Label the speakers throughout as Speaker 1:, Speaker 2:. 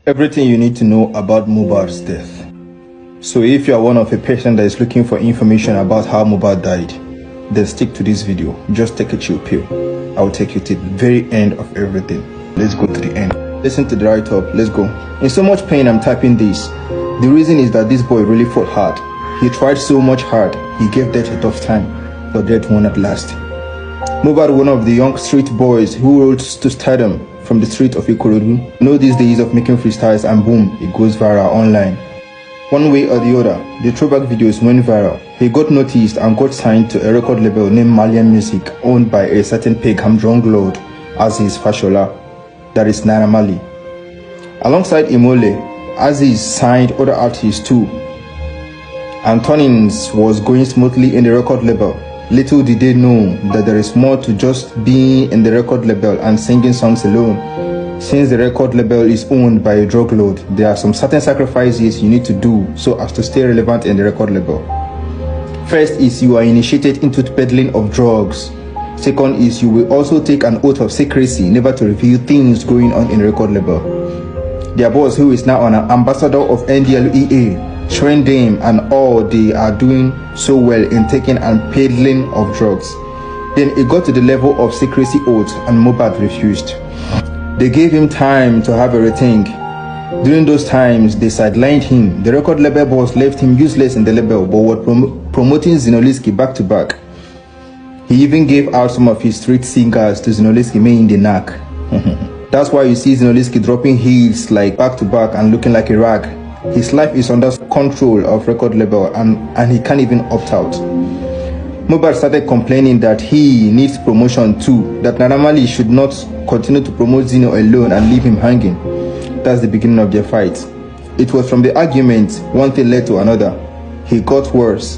Speaker 1: Everything you need to know about Mohbad's death. So if you are one of a person that is looking for information about how Mohbad died, then stick to this video. Just take a chill pill. I will take you to the very end of everything. Let's go to the end. Listen to the right up. Let's go. In so much pain, I'm typing this. The reason is that this boy really fought hard. He tried so much hard. He gave death a tough time, but death won at last. Mohbad, one of the young street boys who rose to stardom from the street of Ikorodu. Know these days of making freestyles and boom, it goes viral online. One way or the other, the throwback videos went viral. He got noticed and got signed to a record label named Malian Music, owned by a certain pagan drunk lord, Aziz Fashola, that is Naira Marley. Alongside Imole, Aziz signed other artists too, and turnings was going smoothly in the record label. Little did they know that there is more to just being in the record label and singing songs alone. Since the record label is owned by a drug lord, there are some certain sacrifices you need to do so as to stay relevant in the record label. First is you are initiated into the peddling of drugs. Second is you will also take an oath of secrecy, never to reveal things going on in the record label. Their boss, who is now an ambassador of NDLEA, trained them and all they are doing so well in taking and peddling of drugs. Then it got to the level of secrecy oath and Mohbad refused. They gave him time to have a rethink. During those times, they sidelined him. The record label boss left him useless in the label but was promoting Zinoliski back to back. He even gave out some of his street singers to Zinoliski in the knack. That's why you see Zinoliski dropping hits like back to back and looking like a rag. His life is under control of record label and he can't even opt out. Mohbad started complaining that he needs promotion too, that Naira Marley should not continue to promote Zino alone and leave him hanging. That's the beginning of their fight. It was from the argument, one thing led to another. He got worse,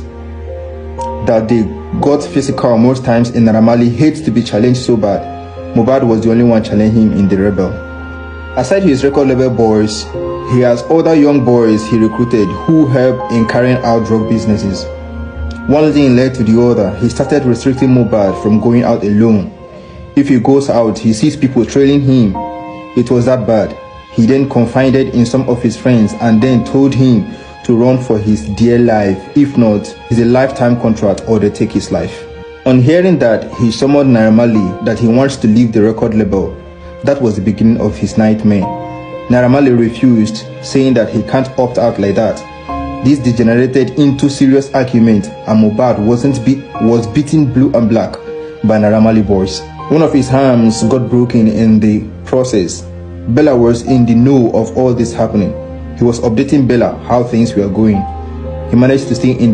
Speaker 1: that they got physical most times, and Naira Marley hates to be challenged so bad. Mohbad was the only one challenging him in the rebel. Aside his record label boys, he has other young boys he recruited who help in carrying out drug businesses. One thing led to the other. He started restricting Mohbad from going out alone. If he goes out, he sees people trailing him. It was that bad. He then confided in some of his friends and then told him to run for his dear life. If not, it's a lifetime contract or they take his life. On hearing that, he summoned Naira Marley that he wants to leave the record label. That was the beginning of his nightmare. Naira Marley refused, saying that he can't opt out like that. This degenerated into serious argument and Mohbad was beaten blue and black by Naira Marley boys. One of his arms got broken in the process. Bella was in the know of all this happening. He was updating Bella how things were going. He managed to stay in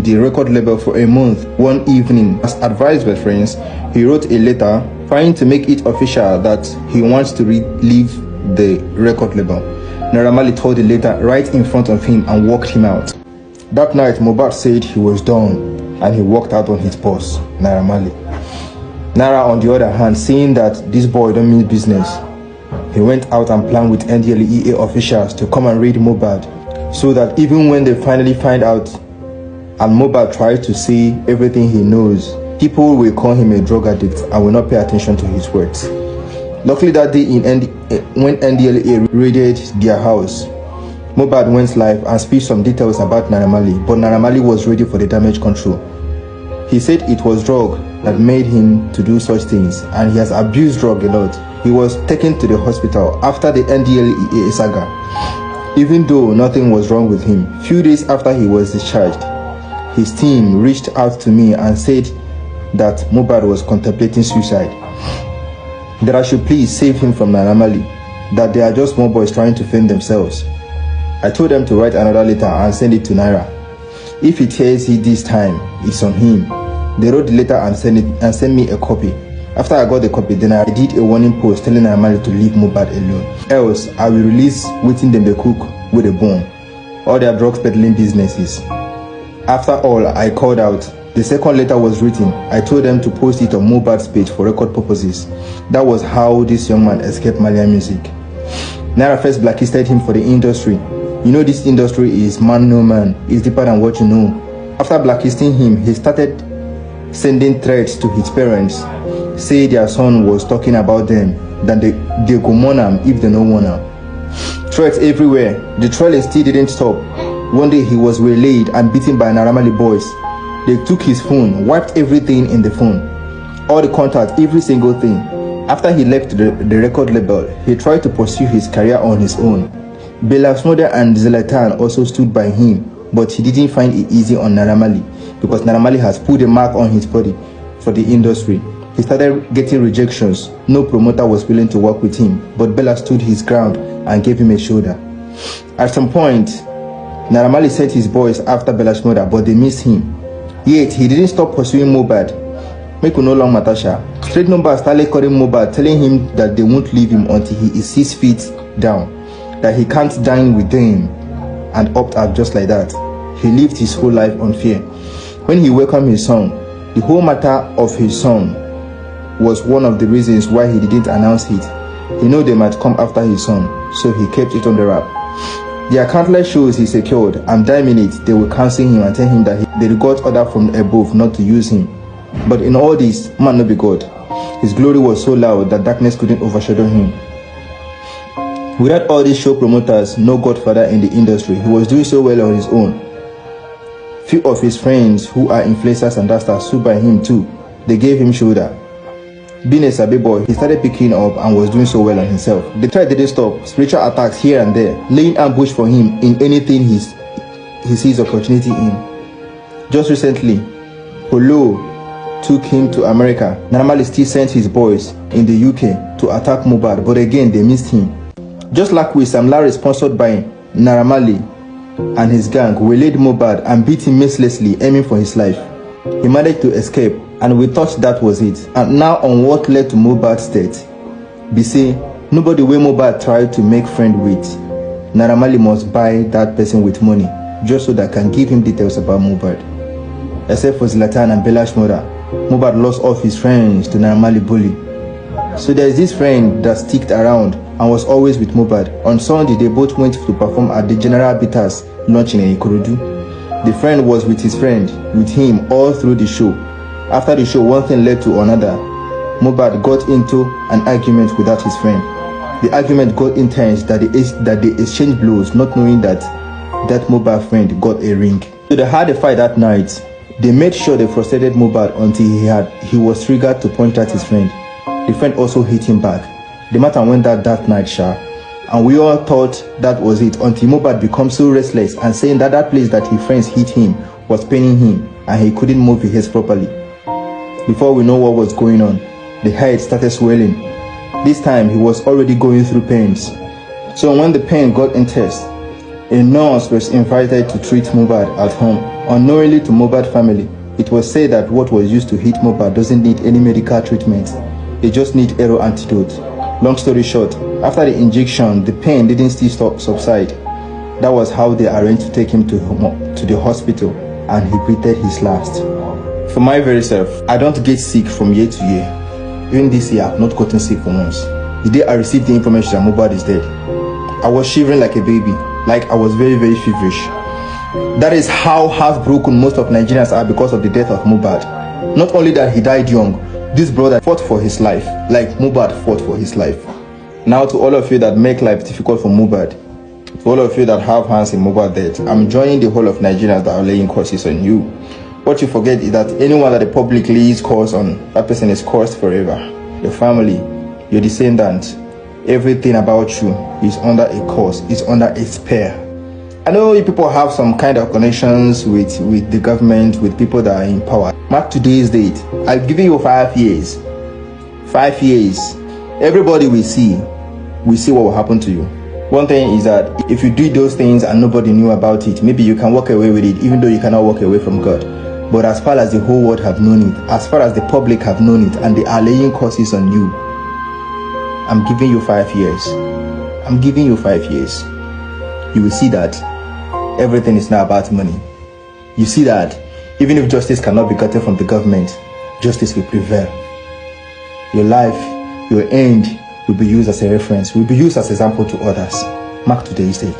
Speaker 1: the record label for a month. One evening, as advised by friends, he wrote a letter trying to make it official that he wants to leave the record label. Naira Marley tore the letter right in front of him and walked him out. That night, Mohbad said he was done and he walked out on his boss, Naira Marley. Naira, on the other hand, seeing that this boy don't mean business, he went out and planned with NDLEA officials to come and raid Mohbad, so that even when they finally find out and Mohbad tries to say everything he knows, people will call him a drug addict and will not pay attention to his words. Luckily that day when NDLEA raided their house, Mohbad went live and speak some details about Naira Marley, but Naira Marley was ready for the damage control. He said it was drug that made him to do such things and he has abused drug a lot. He was taken to the hospital after the NDLEA saga, even though nothing was wrong with him. Few days after he was discharged, his team reached out to me and said that Mohbad was contemplating suicide, that I should please save him from Naira Marley, that they are just more boys trying to fend themselves. I told them to write another letter and send it to Naira. If he tears it this time, it's on him. They wrote the letter and sent me a copy. After I got the copy, then I did a warning post telling Naira Marley to leave Mohbad alone. Else, I will release waiting them they cook with a bone, all their drugs peddling businesses. After all, I called out. The second letter was written. I told them to post it on Mohbad's page for record purposes. That was how this young man escaped Malian Music. Naira first blacklisted him for the industry. You know this industry is man no man. It's deeper than what you know. After blacklisting him, he started sending threats to his parents, say their son was talking about them, that they go mourn him if they don't want him. Threats everywhere. The trailing still didn't stop. One day he was waylaid and beaten by Naira Marley boys. They took his phone, wiped everything in the phone. All the contacts, every single thing. After he left the record label, he tried to pursue his career on his own. Bella Smoda and Zlatan also stood by him, but he didn't find it easy on Naira Marley because Naira Marley has put a mark on his body for the industry. He started getting rejections. No promoter was willing to work with him, but Bella stood his ground and gave him a shoulder. At some point, Naira Marley sent his boys after Bella Smoda, but they missed him. Yet, he didn't stop pursuing Mohbad. Make no long Matasha. Straight numbers started calling Mohbad, telling him that they won't leave him until he is 6 feet down, that he can't dine with them, and opt out just like that. He lived his whole life on fear. When he welcomed his son, the whole matter of his son was one of the reasons why he didn't announce it. He knew they might come after his son, so he kept it on the wrap. There are countless shows he secured, and damning it, they will cancel him and tell him that they got order from above not to use him. But in all this, man no be God. His glory was so loud that darkness couldn't overshadow him. Without all these show promoters, no godfather in the industry, he was doing so well on his own. Few of his friends who are influencers and stars stood by him too. They gave him shoulder. Being a sabi boy, he started picking up and was doing so well on himself. The threat didn't stop. Spiritual attacks here and there, laying ambush for him in anything he sees opportunity in. Just recently, Polo took him to America. Naira Marley still sent his boys in the UK to attack Mohbad, but again they missed him. Just like with Sam Larry, sponsored by Naira Marley and his gang, waylaid Mohbad and beat him mercilessly, aiming for his life. He managed to escape, and we thought that was it. And now on what led to Mohbad's death, be say nobody wey Mohbad tried to make friend with, Naira Marley must buy that person with money just so that can give him details about Mohbad. Except for Zlatan and Bella Smoda, Mohbad lost all his friends to Naira Marley bully. So there's this friend that sticked around and was always with Mohbad. On Sunday, they both went to perform at the General Bitters launching in Ikorodu. The friend was with his friend, with him all through the show. After the show, one thing led to another. Mohbad got into an argument without his friend. The argument got intense that they exchanged blows, not knowing that Mohbad friend got a ring. So they had a fight that night. They made sure they frustrated Mohbad until he was triggered to point at his friend. The friend also hit him back. The matter went that night, sha. And we all thought that was it until Mohbad became so restless and saying that place that his friends hit him was paining him and he couldn't move his head properly. Before we know what was going on, the head started swelling. This time he was already going through pains. So when the pain got intense, a nurse was invited to treat Mohbad at home. Unknowingly to Mohbad family, it was said that what was used to hit Mohbad doesn't need any medical treatment. It just needs arrow antidote. Long story short, after the injection, the pain didn't still subside. That was how they arranged to take him to the hospital, and he breathed his last. For my very self, I don't get sick from year to year. Even this year, I've not gotten sick for once. The day I received the information that Mohbad is dead, I was shivering like a baby, like I was very, very feverish. That is how heartbroken most of Nigerians are because of the death of Mohbad. Not only that he died young, this brother fought for his life, like Mohbad fought for his life. Now to all of you that make life difficult for Mohbad, to all of you that have hands in Mohbad death, I'm joining the whole of Nigerians that are laying curses on you. What you forget is that anyone that the public lays curse on, that person is cursed forever. Your family, your descendants, everything about you is under a curse, is under a spell. I know you people have some kind of connections with the government, with people that are in power. Mark today's date. I've given you 5 years. 5 years. Everybody will see what will happen to you. One thing is that if you do those things and nobody knew about it, maybe you can walk away with it, even though you cannot walk away from God. But as far as the whole world have known it, as far as the public have known it, and they are laying curses on you, I'm giving you 5 years. I'm giving you 5 years. You will see that everything is now about money. You see that even if justice cannot be gotten from the government, justice will prevail. Your life, your end will be used as a reference, will be used as an example to others. Mark today's date.